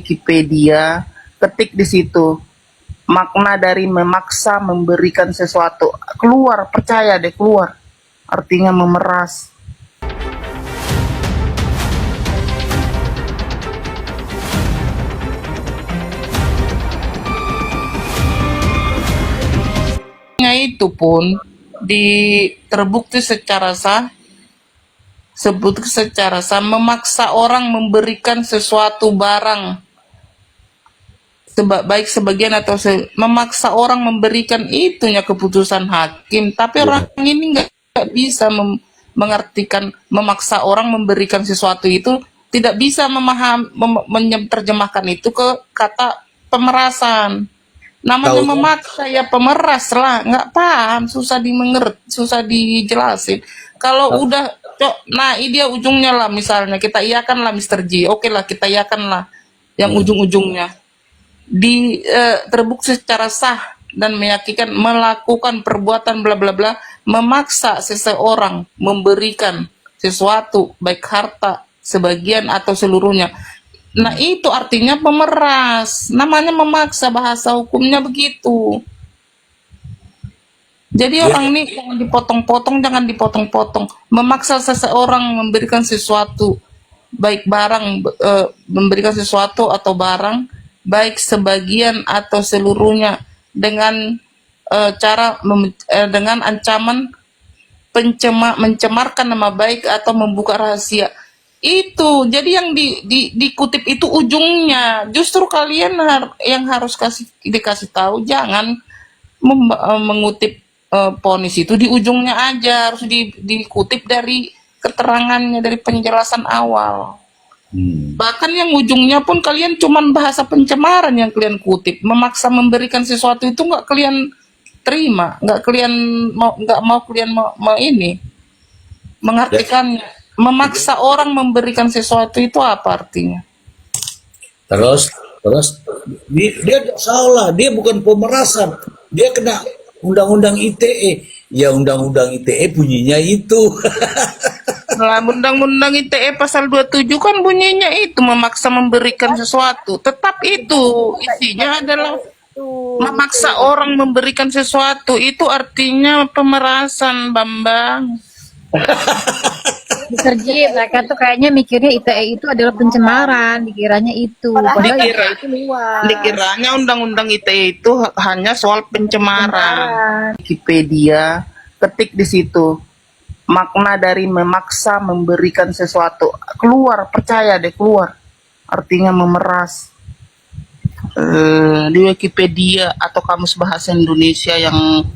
Wikipedia, ketik di situ makna dari memaksa memberikan sesuatu. Keluar, percaya deh, keluar. Artinya memeras. Itu pun terbukti secara sah, memaksa orang memberikan sesuatu barang, baik sebagian atau memaksa orang memberikan itunya keputusan hakim. Tapi orang ini nggak bisa mengartikan memaksa orang memberikan sesuatu itu, tidak bisa menerjemahkan itu ke kata pemerasan. Namanya memaksa ya pemeras lah, nggak paham, susah susah dijelasin. Kalau udah nah ini dia ujungnya lah, misalnya kita iakan lah Mr. J, oke lah kita iakan lah yang ujung-ujungnya terbukti secara sah dan meyakinkan melakukan perbuatan bla bla bla, memaksa seseorang memberikan sesuatu baik harta sebagian atau seluruhnya. Nah itu artinya pemeras, namanya memaksa, bahasa hukumnya begitu. Jadi orang ini jangan dipotong-potong, memaksa seseorang memberikan sesuatu, baik barang, memberikan sesuatu atau barang, baik sebagian atau seluruhnya, dengan dengan ancaman mencemarkan nama baik atau membuka rahasia. Itu jadi yang dikutip itu ujungnya. Justru kalian yang harus dikasih tahu, jangan mengutip ponis itu di ujungnya aja, harus dikutip dari keterangannya, dari penjelasan awal. Bahkan yang ujungnya pun kalian cuman bahasa pencemaran yang kalian kutip, memaksa memberikan sesuatu itu nggak kalian terima, nggak mau kalian ini mengartikannya. Memaksa orang memberikan sesuatu itu apa artinya? Terus dia salah, dia bukan pemerasan, dia kena undang-undang ITE. Ya undang-undang ITE bunyinya itu. Lah undang-undang ITE pasal 27 kan bunyinya itu memaksa memberikan sesuatu. Tetap itu isinya adalah memaksa orang memberikan sesuatu, itu artinya pemerasan, Bambang. Mr. J, mereka tuh kayaknya mikirnya ITE itu adalah pencemaran, dikiranya itu. Padahal ITE itu luas. Dikiranya undang-undang ITE itu hanya soal pencemaran. Wikipedia, ketik di situ makna dari memaksa memberikan sesuatu. Keluar, percaya deh, keluar. Artinya memeras. Di Wikipedia atau Kamus Bahasa Indonesia yang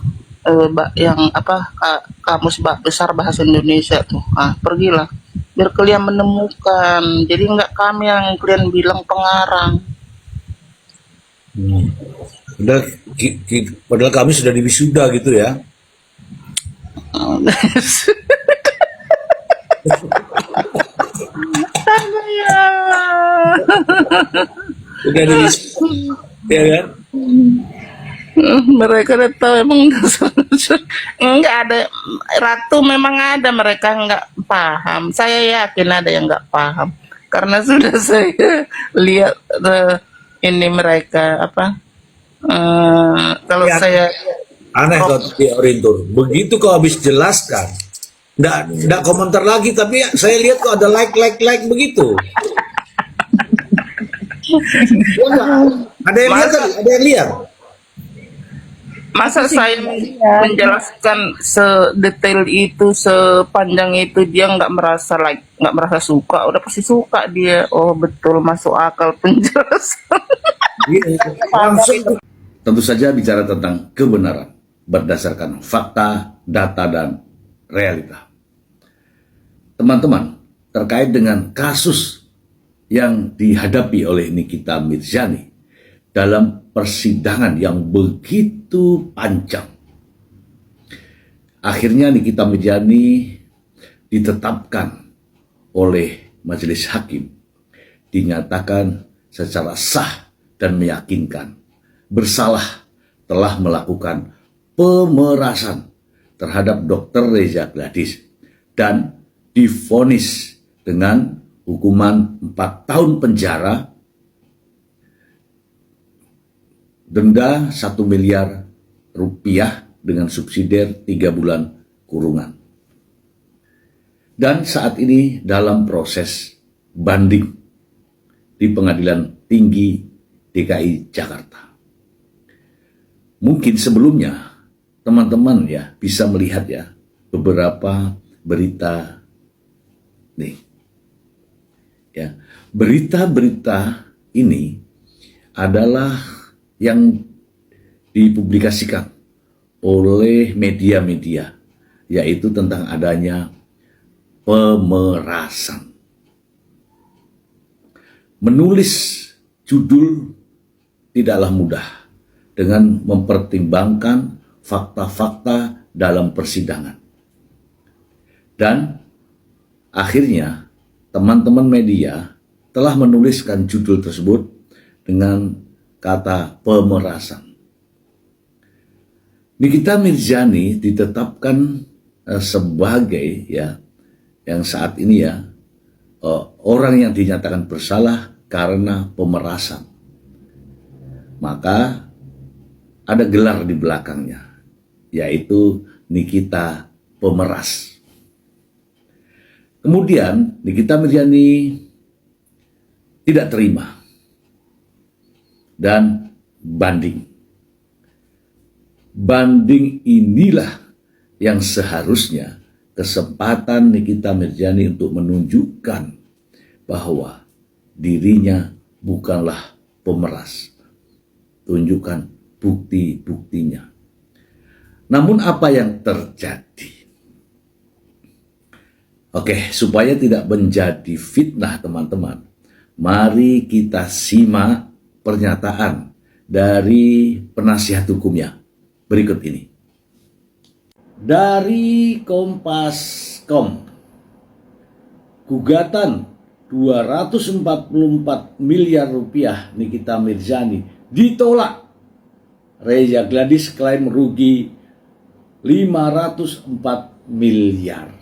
Kamus Besar Bahasa Indonesia tuh, pergilah biar kalian menemukan, jadi nggak kami yang kalian bilang pengarang. Padahal kami sudah diwisuda gitu ya. Udah diwisuda ya kan. Mereka udah tahu emang nggak ada. Ratu memang ada, mereka nggak paham. Saya yakin ada yang nggak paham karena sudah saya lihat ini mereka kalau Ya, saya aneh kau teori itu. Begitu kau habis jelaskan, nggak komentar lagi. Tapi saya lihat kok ada like begitu. Ada yang lihat kan? Ada yang lihat. masa saya menjelaskan sedetail itu, sepanjang itu, dia nggak merasa suka, udah pasti suka dia. Oh betul, masuk akal penjelasan. Langsung. Tentu saja bicara tentang kebenaran berdasarkan fakta, data, dan realita. Teman-teman, terkait dengan kasus yang dihadapi oleh Nikita Mirzani dalam persidangan yang begitu panjang, akhirnya Nikita Mirzani ditetapkan oleh majelis hakim, dinyatakan secara sah dan meyakinkan bersalah telah melakukan pemerasan terhadap Dr. Reza Gladys dan divonis dengan hukuman 4 tahun penjara denda 1 miliar rupiah dengan subsidiar 3 bulan kurungan. Dan saat ini dalam proses banding di Pengadilan Tinggi DKI Jakarta. Mungkin sebelumnya teman-teman ya bisa melihat ya beberapa berita nih. Ya, berita-berita ini adalah yang dipublikasikan oleh media-media, yaitu tentang adanya pemerasan. Menulis judul tidaklah mudah dengan mempertimbangkan fakta-fakta dalam persidangan. Dan akhirnya teman-teman media telah menuliskan judul tersebut dengan kata pemerasan. Nikita Mirzani ditetapkan sebagai ya yang saat ini ya orang yang dinyatakan bersalah karena pemerasan. Maka ada gelar di belakangnya, yaitu Nikita Pemeras. Kemudian Nikita Mirzani tidak terima dan banding. Banding inilah yang seharusnya kesempatan Nikita Mirzani untuk menunjukkan bahwa dirinya bukanlah pemeras. Tunjukkan bukti-buktinya. Namun apa yang terjadi? Oke, supaya tidak menjadi fitnah teman-teman, mari kita simak pernyataan dari penasihat hukumnya berikut ini. Dari Kompas.com, gugatan 244 miliar rupiah Nikita Mirzani ditolak. Reza Gladys klaim rugi 504 miliar.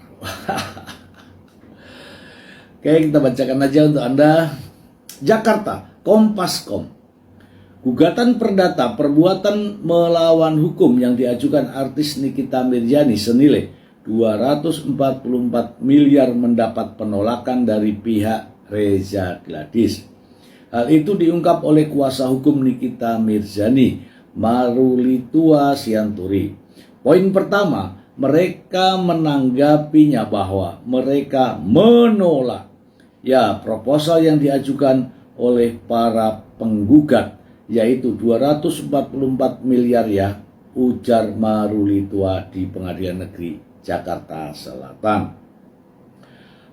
Oke, kita bacakan aja untuk Anda. Jakarta, Kompas.com. Gugatan perdata perbuatan melawan hukum yang diajukan artis Nikita Mirzani senilai 244 miliar mendapat penolakan dari pihak Reza Gladys. Hal itu diungkap oleh kuasa hukum Nikita Mirzani, Marulitua Sianturi. Poin pertama, mereka menanggapinya bahwa mereka menolak proposal yang diajukan oleh para penggugat, yaitu 244 miliar ujar Marulitua di Pengadilan Negeri Jakarta Selatan.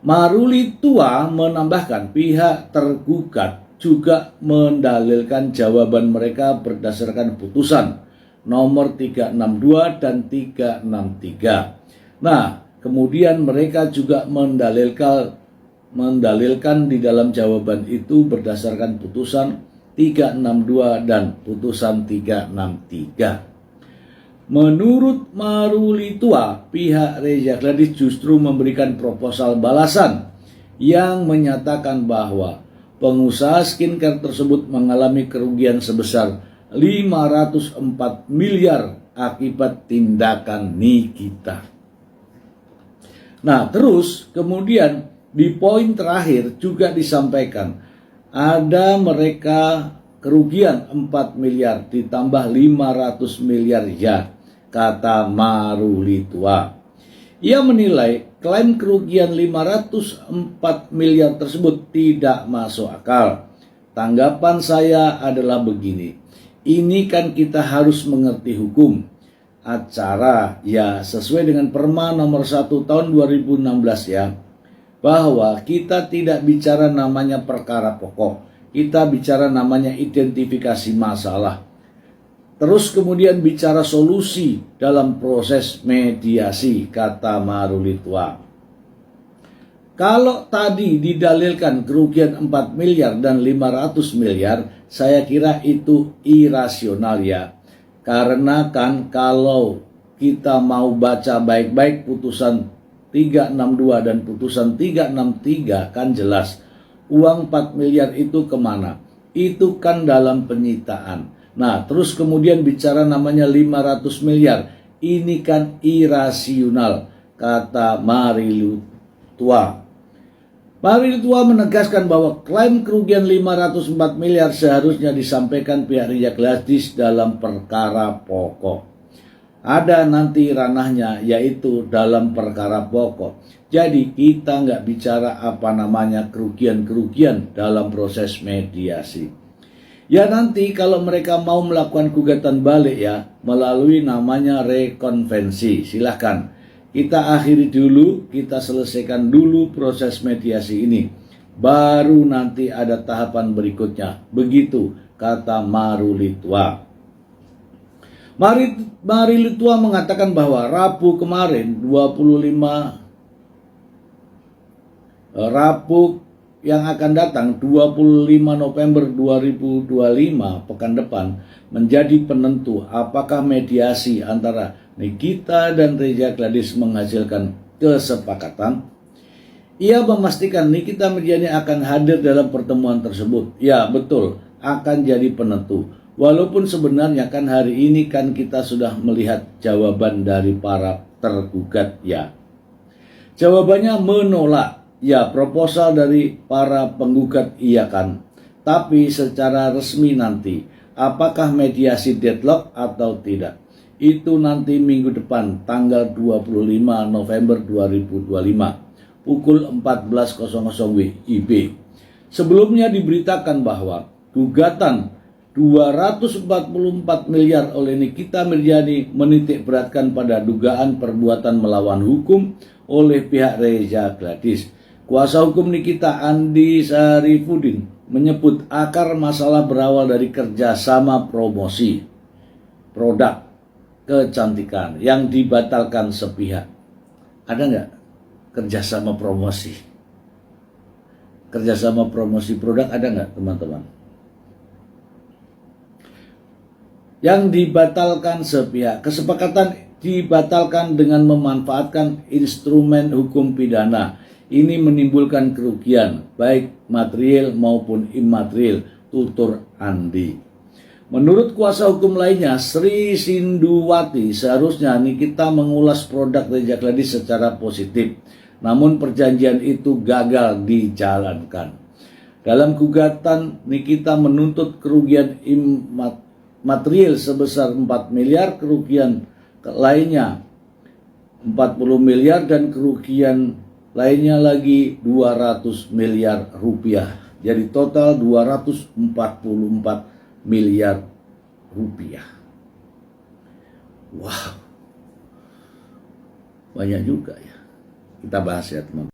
Marulitua menambahkan pihak tergugat juga mendalilkan jawaban mereka berdasarkan putusan nomor 362 dan 363. Nah, kemudian mereka juga mendalilkan di dalam jawaban itu berdasarkan putusan 362 dan putusan 363. Menurut Marulitua, pihak Reza Gladys justru memberikan proposal balasan yang menyatakan bahwa pengusaha skincare tersebut mengalami kerugian sebesar 504 miliar akibat tindakan Nikita. Nah, terus kemudian di poin terakhir juga disampaikan ada mereka kerugian 4 miliar ditambah 500 miliar kata Marulitua. Ia menilai klaim kerugian 504 miliar tersebut tidak masuk akal. Tanggapan saya adalah begini, ini kan kita harus mengerti hukum acara sesuai dengan Perma nomor 1 tahun 2016 bahwa kita tidak bicara namanya perkara pokok, kita bicara namanya identifikasi masalah. Terus kemudian bicara solusi dalam proses mediasi, kata Marulitua. Kalau tadi didalilkan kerugian 4 miliar dan 500 miliar, saya kira itu irasional Karena kan kalau kita mau baca baik-baik putusan 362 dan putusan 363 kan jelas uang 4 miliar itu kemana? Itu kan dalam penyitaan. Nah, terus kemudian bicara namanya 500 miliar. Ini kan irasional, kata Marilu Tua. Marilu Tua menegaskan bahwa klaim kerugian 504 miliar seharusnya disampaikan pihak Ria Gladys dalam perkara pokok. Ada nanti ranahnya, yaitu dalam perkara pokok. Jadi kita nggak bicara apa namanya kerugian-kerugian dalam proses mediasi. Ya nanti kalau mereka mau melakukan gugatan balik ya melalui namanya rekonvensi, silahkan. Kita akhiri dulu, kita selesaikan dulu proses mediasi ini. Baru nanti ada tahapan berikutnya. Begitu kata Marilu Tua. Marilu Tua mengatakan bahwa Rabu kemarin 25 Rabu yang akan datang 25 November 2025 pekan depan menjadi penentu apakah mediasi antara Nikita dan Ria Gladys menghasilkan kesepakatan. Ia memastikan Nikita Mirzani akan hadir dalam pertemuan tersebut. Ya betul, akan jadi penentu. Walaupun sebenarnya kan hari ini kan kita sudah melihat jawaban dari para tergugat ya. Jawabannya menolak. Ya, proposal dari para penggugat iya kan. Tapi secara resmi nanti, apakah mediasi deadlock atau tidak? Itu nanti minggu depan, tanggal 25 November 2025, pukul 14.00 WIB. Sebelumnya diberitakan bahwa gugatan 244 miliar oleh Nikita Mirzani menitik beratkan pada dugaan perbuatan melawan hukum oleh pihak Ria Gladys. Kuasa hukum Nikita Andi Sarifudin menyebut akar masalah berawal dari kerjasama promosi produk kecantikan yang dibatalkan sepihak. Ada nggak kerjasama promosi? Kerjasama promosi produk ada nggak teman-teman? Yang dibatalkan sepihak. Kesepakatan dibatalkan dengan memanfaatkan instrumen hukum pidana. Ini menimbulkan kerugian baik material maupun imaterial, tutur Andi. Menurut kuasa hukum lainnya, Sri Sinduwati, seharusnya Nikita mengulas produk Ria Gladys secara positif. Namun perjanjian itu gagal dijalankan. Dalam gugatan, Nikita menuntut kerugian material sebesar 4 miliar, kerugian lainnya 40 miliar dan kerugian lainnya lagi 200 miliar rupiah. Jadi total 244 miliar rupiah. Wow. Banyak juga ya. Kita bahas ya teman-teman.